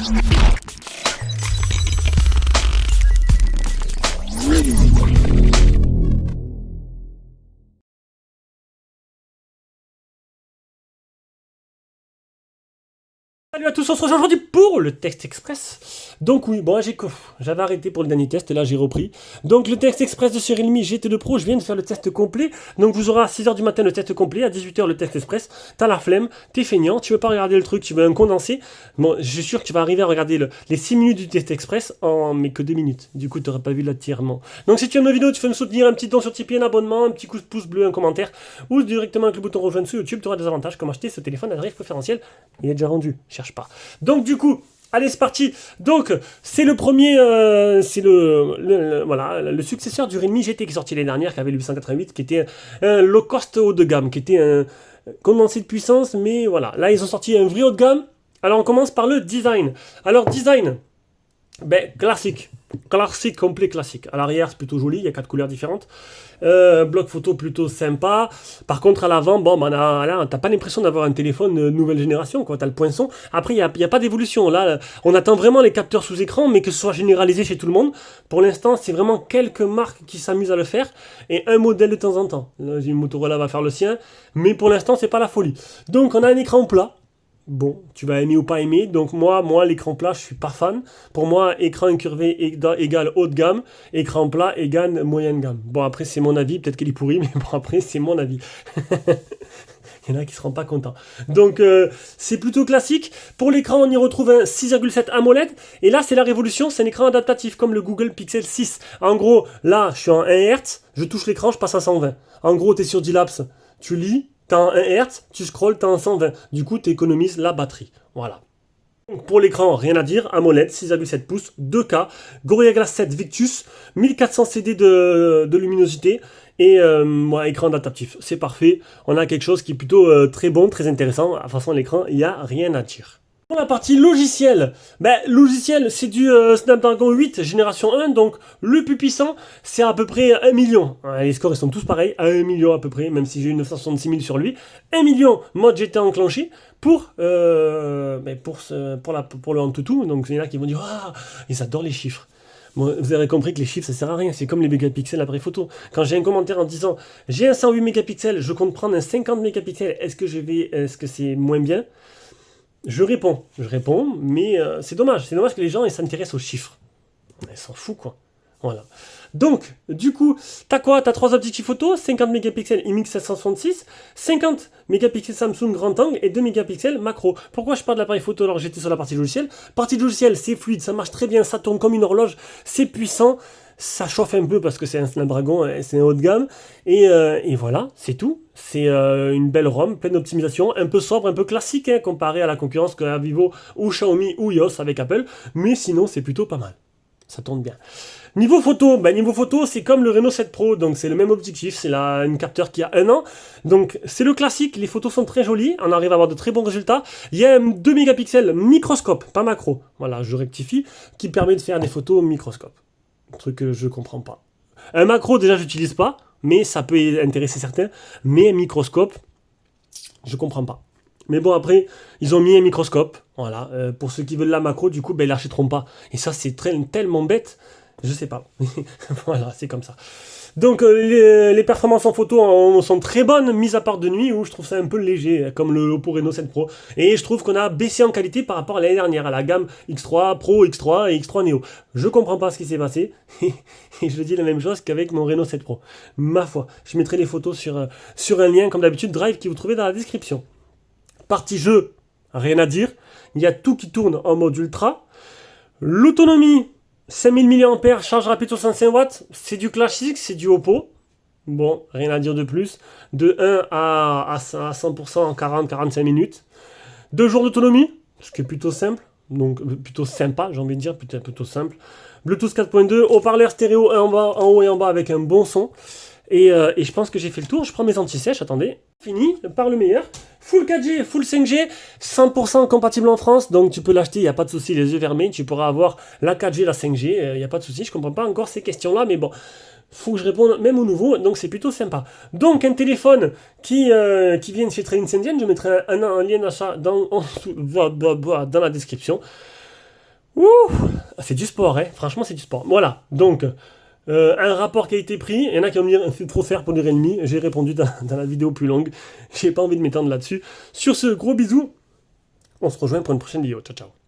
Salut à tous, on se retrouve aujourd'hui pour le Test Express. Donc oui, bon, j'avais arrêté pour le dernier test et là j'ai repris. Donc le Test Express de ce Realme GT2 Pro, je viens de faire le test complet. Donc vous aurez à 6h du matin le test complet, à 18h le test express. T'as la flemme, t'es feignant, tu veux pas regarder le truc, tu veux un condensé. Bon, je suis sûr que tu vas arriver à regarder les 6 minutes du test express en mais que 2 minutes. Du coup, t'auras pas vu l'attirement. Donc si tu aimes la vidéo, tu veux me soutenir, un petit don sur Tipeee, un abonnement, un petit coup de pouce bleu, un commentaire, ou directement avec le bouton rejoindre sur YouTube, tu auras des avantages comme acheter ce téléphone à tarif préférentiel. Il est déjà rendu, cherche pas. Donc du coup, allez c'est parti. Donc c'est le premier, c'est voilà, le successeur du Realme GT qui est sorti l'année dernière, qui avait le 888, qui était un low cost haut de gamme, qui était un condensé de puissance, mais voilà. Là ils ont sorti un vrai haut de gamme. Alors on commence par le design. Alors design, ben classique. Classique, complet classique. À l'arrière, c'est plutôt joli, il y a 4 couleurs différentes. Bloc photo plutôt sympa. Par contre, à l'avant, bon, ben, là, t'as pas l'impression d'avoir un téléphone nouvelle génération, quoi. T'as le poinçon. Après, il n'y a pas d'évolution. Là, on attend vraiment les capteurs sous écran, mais que ce soit généralisé chez tout le monde. Pour l'instant, c'est vraiment quelques marques qui s'amusent à le faire et un modèle de temps en temps. Là, Motorola va faire le sien, mais pour l'instant, c'est pas la folie. Donc, on a un écran plat. Bon, tu vas aimer ou pas aimer. Donc moi l'écran plat, je suis pas fan. Pour moi, écran incurvé égale haut de gamme, écran plat égale moyenne gamme. Bon, après, c'est mon avis. Peut-être qu'il est pourri, mais bon, après, c'est mon avis. Il y en a qui seront pas contents. Donc, c'est plutôt classique. Pour l'écran, on y retrouve un 6,7 AMOLED. Et là, c'est la révolution. C'est un écran adaptatif, comme le Google Pixel 6. En gros, là, je suis en 1 Hz. Je touche l'écran, je passe à 120. En gros, tu es sur D-Labs. Tu lis. T'as en 1 Hz, tu scrolles, t'as en 120. Du coup, tu économises la batterie. Voilà. Pour l'écran, rien à dire. AMOLED, 6,7 pouces, 2K, Gorilla Glass 7 Victus, 1400 CD de luminosité et écran adaptatif. C'est parfait. On a quelque chose qui est plutôt très bon, très intéressant. De toute façon, l'écran, il n'y a rien à dire. Pour la partie logiciel, logiciel c'est du Snapdragon 8 génération 1, donc le plus puissant c'est à peu près 1 million. Les scores ils sont tous pareils, à 1 million à peu près, même si j'ai eu 966 000 sur lui. 1 million mode GT enclenché pour le Antutu, donc il y en a qui vont dire ah, ils adorent les chiffres. Bon, vous avez compris que les chiffres ça sert à rien, c'est comme les mégapixels après photo. Quand j'ai un commentaire en disant j'ai un 108 mégapixels, je compte prendre un 50 mégapixels, est-ce que c'est moins bien? Je réponds, mais c'est dommage que les gens ils s'intéressent aux chiffres. Ils s'en foutent quoi. Voilà. Donc, du coup, t'as quoi? T'as 3 objectifs photo, 50 mégapixels IMX766, 50 mégapixels Samsung grand angle et 2 mégapixels macro. Pourquoi je parle de l'appareil photo alors que j'étais sur la partie logicielle? Partie logicielle, c'est fluide, ça marche très bien, ça tourne comme une horloge, c'est puissant. Ça chauffe un peu parce que c'est un Snapdragon, c'est un haut de gamme. Et voilà, c'est tout. C'est une belle ROM, pleine d'optimisation, un peu sobre, un peu classique, hein, comparé à la concurrence que Vivo ou Xiaomi ou iOS avec Apple. Mais sinon, c'est plutôt pas mal. Ça tourne bien. Niveau photo, c'est comme le Reno 7 Pro, donc c'est le même objectif, c'est un capteur qui a 1 an. Donc c'est le classique, les photos sont très jolies, on arrive à avoir de très bons résultats. Il y a un 2 mégapixels microscope, pas macro, voilà, je rectifie, qui permet de faire des photos microscope. Un truc que je comprends pas. Un macro, déjà, j'utilise pas, mais ça peut intéresser certains. Mais un microscope, je comprends pas. Mais bon, après, ils ont mis un microscope. Voilà. Pour ceux qui veulent la macro, du coup, ils l'achèteront pas. Et ça, c'est tellement bête. Je sais pas. Voilà, c'est comme ça. Donc, les performances en photo sont très bonnes, mis à part de nuit, où je trouve ça un peu léger, comme le Oppo Reno 7 Pro. Et je trouve qu'on a baissé en qualité par rapport à l'année dernière, à la gamme X3 Pro, X3 et X3 Neo. Je comprends pas ce qui s'est passé, et je dis la même chose qu'avec mon Reno 7 Pro. Ma foi, je mettrai les photos sur un lien, comme d'habitude, Drive, qui vous trouvez dans la description. Partie jeu, rien à dire. Il y a tout qui tourne en mode ultra. L'autonomie, 5000 mAh, charge rapide 65 watts, c'est du classique, c'est du Oppo. Bon, rien à dire de plus. De 1 à 100% en 40-45 minutes. 2 jours d'autonomie, ce qui est plutôt simple. Donc plutôt sympa, j'ai envie de dire, plutôt simple. Bluetooth 4.2, haut-parleur stéréo en haut et en bas avec un bon son. Et je pense que j'ai fait le tour. Je prends mes anti-sèches, attendez. Fini, par le meilleur. Full 4G, full 5G, 100% compatible en France. Donc tu peux l'acheter, il n'y a pas de souci, les yeux fermés. Tu pourras avoir la 4G, la 5G, il n'y a pas de souci. Je ne comprends pas encore ces questions-là, mais bon. Faut que je réponde même au nouveau, donc c'est plutôt sympa. Donc un téléphone qui vient de chez Trading Indian, je mettrai un lien d'achat dans la description. Ouh, c'est du sport, hein. Franchement, c'est du sport. Voilà, donc, un rapport qui a été pris. Il y en a qui ont mis c'est trop faire pour le Realme. J'ai répondu dans la vidéo plus longue. J'ai pas envie de m'étendre là-dessus. Sur ce, gros bisous. On se rejoint pour une prochaine vidéo. Ciao, ciao.